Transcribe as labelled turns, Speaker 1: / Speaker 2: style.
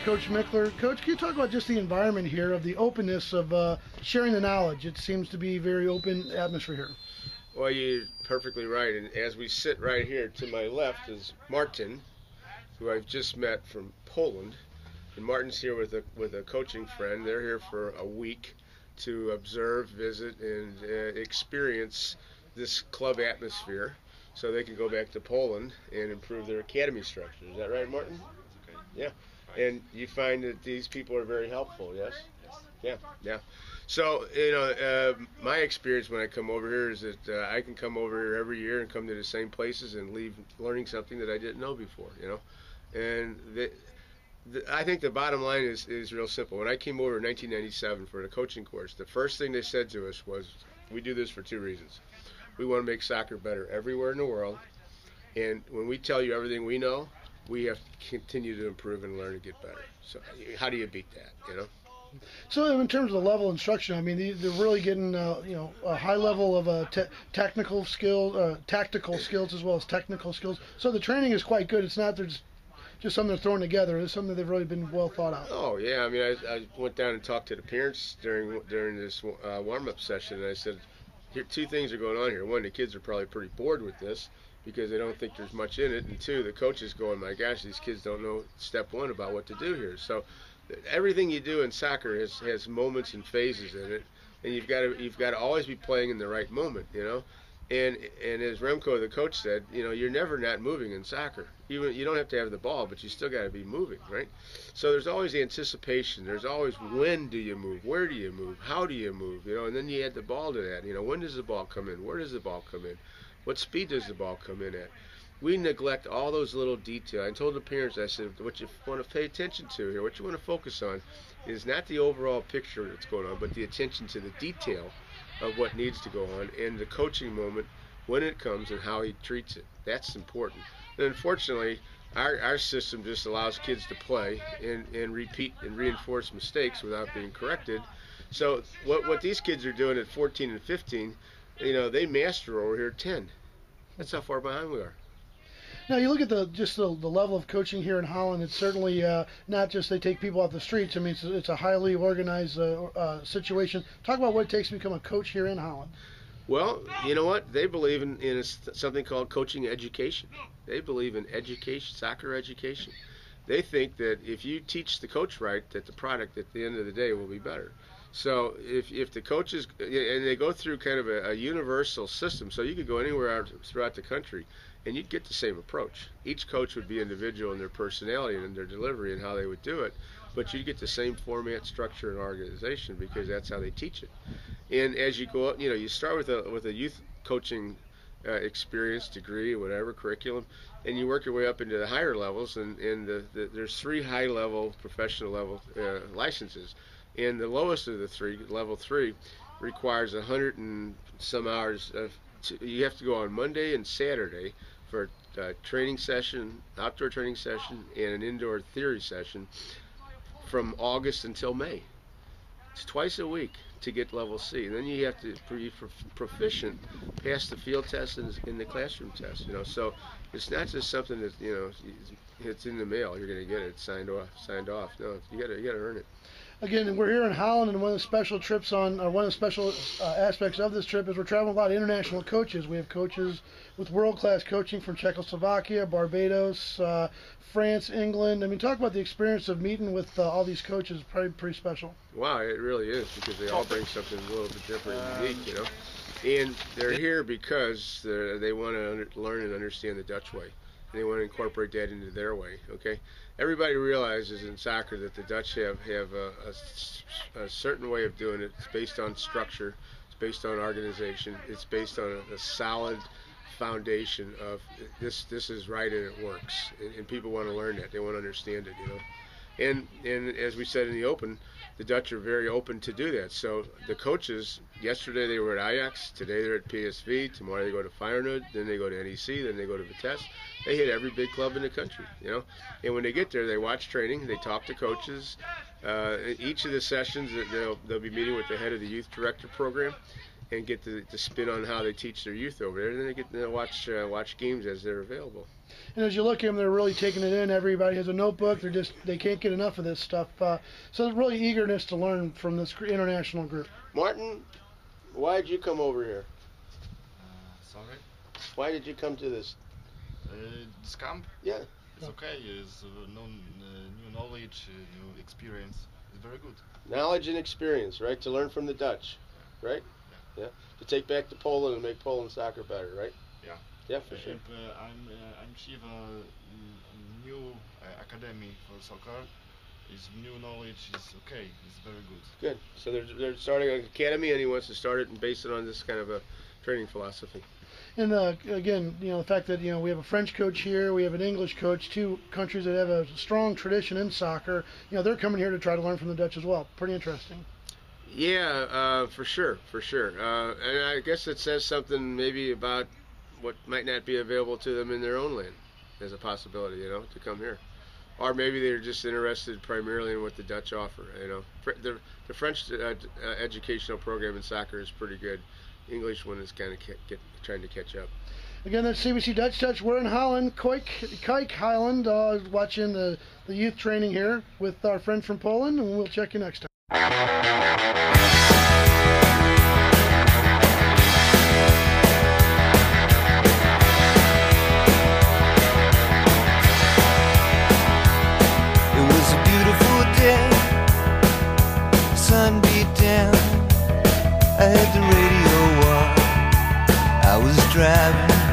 Speaker 1: Coach Michhler. Coach, can you talk about just the environment here of the openness of sharing the knowledge? It seems to be a very open atmosphere here.
Speaker 2: Well, you're perfectly right. And as we sit right here, to my left is Martin, who I've just met from Poland. And Martin's here with a coaching friend. They're here for a week to observe, visit, and experience this club atmosphere so they can go back to Poland and improve their academy structure. Is that right, Martin?
Speaker 3: Okay.
Speaker 2: Yeah. And you find that these people are very helpful, yes? Yes. Yeah. So, my experience when I come over here is that I can come over here every year and come to the same places and leave learning something that I didn't know before, And I think the bottom line is real simple. When I came over in 1997 for the coaching course, the first thing they said to us was, we do this for two reasons. We want to make soccer better everywhere in the world, and when we tell you everything we know, we have to continue to improve and learn to get better. So how do you beat that,
Speaker 1: So in terms of the level of instruction, I mean, they're really getting, a high level of technical skill, tactical skills as well as technical skills. So the training is quite good. It's not just something they're throwing together. It's something they've really been well thought out.
Speaker 2: Oh yeah, I mean, I went down and talked to the parents during this warm-up session, and I said, here, two things are going on here. One, the kids are probably pretty bored with this because they don't think there's much in it, and two, the coaches going, my gosh, these kids don't know step one about what to do here. So everything you do in soccer has moments and phases in it, and you've got to always be playing in the right moment, And as Remco, the coach, said, you're never not moving in soccer. You don't have to have the ball, but you still got to be moving, right? So there's always anticipation. There's always when do you move, where do you move, how do you move, and then you add the ball to that. When does the ball come in, where does the ball come in, what speed does the ball come in at? We neglect all those little details. I told the parents, I said, what you want to pay attention to here, what you want to focus on is not the overall picture that's going on, but the attention to the detail of what needs to go on and the coaching moment when it comes and how he treats it. That's important. And unfortunately, our system just allows kids to play and repeat and reinforce mistakes without being corrected. So what these kids are doing at 14 and 15, they master over here at 10. That's how far behind we are.
Speaker 1: Now you look at the level of coaching here in Holland. It's certainly not just they take people off the streets. I mean, it's a highly organized situation. Talk about what it takes to become a coach here in Holland.
Speaker 2: Well, you know what? They believe in something called coaching education. They believe in education, soccer education. They think that if you teach the coach right, that the product at the end of the day will be better. So if the coaches, and they go through kind of a universal system, so you could go anywhere out throughout the country, and you'd get the same approach. Each coach would be individual in their personality and in their delivery and how they would do it, but you'd get the same format, structure, and organization because that's how they teach it. And as you go up, you start with a youth coaching experience, degree, whatever, curriculum, and you work your way up into the higher levels, and there's 3 high-level, professional level licenses. And the lowest of the 3, level 3, requires 100 and some hours. You have to go on Monday and Saturday for a training session, outdoor training session, and an indoor theory session from August until May. It's twice a week to get level C. And then you have to be proficient, pass the field test and the classroom test. So it's not just something that it's in the mail. You're going to get it signed off. No, you got to earn it.
Speaker 1: Again, we're here in Holland, and one of the special aspects of this trip is we're traveling with a lot of international coaches. We have coaches with world-class coaching from Czechoslovakia, Barbados, France, England. I mean, talk about the experience of meeting with all these coaches. Probably pretty special.
Speaker 2: Wow, it really is, because they all bring something a little bit different and unique, And they're here because they want to learn and understand the Dutch way. They want to incorporate that into their way, okay? Everybody realizes in soccer that the Dutch have a certain way of doing it. It's based on structure. It's based on organization. It's based on a solid foundation of this is right and it works. And people want to learn that. They want to understand it, And as we said in the Open, the Dutch are very open to do that. So the coaches, yesterday they were at Ajax, today they're at PSV, tomorrow they go to Feyenoord, then they go to NEC, then they go to Vitesse. They hit every big club in the country, And when they get there, they watch training, they talk to coaches. Each of the sessions, they'll be meeting with the head of the youth director program, and get the spin on how they teach their youth over there. And then they get to watch games as they're available.
Speaker 1: And as you look at them, they're really taking it in. Everybody has a notebook. They can't get enough of this stuff. So there's really eagerness to learn from this international group.
Speaker 2: Martin, why did you come over here?
Speaker 3: Sorry?
Speaker 2: Why did you come to this?
Speaker 3: This camp?
Speaker 2: Yeah.
Speaker 3: It's okay. It's new knowledge, new experience. It's very good.
Speaker 2: Knowledge and experience, right? To learn from the Dutch, right? Yeah. To take back to Poland and make Poland soccer better, right?
Speaker 3: Yeah.
Speaker 2: Yeah, for sure.
Speaker 3: I'm chief new academy for soccer. It's new knowledge. It's okay. It's very good.
Speaker 2: Good. So they're starting an academy, and he wants to start it and base it on this kind of a training philosophy.
Speaker 1: And again, the fact that we have a French coach here, we have an English coach, two countries that have a strong tradition in soccer. They're coming here to try to learn from the Dutch as well. Pretty interesting.
Speaker 2: Yeah, for sure. And I guess it says something maybe about what might not be available to them in their own land as a possibility, to come here. Or maybe they're just interested primarily in what the Dutch offer. The French educational program in soccer is pretty good. English one is kind of trying to catch up.
Speaker 1: Again, that's CBC Dutch Touch. We're in Holland, Kujik, Holland, watching the youth training here with our friend from Poland, and we'll check you next time.
Speaker 4: It was a beautiful day, sun beat down, I had the radio on, I was driving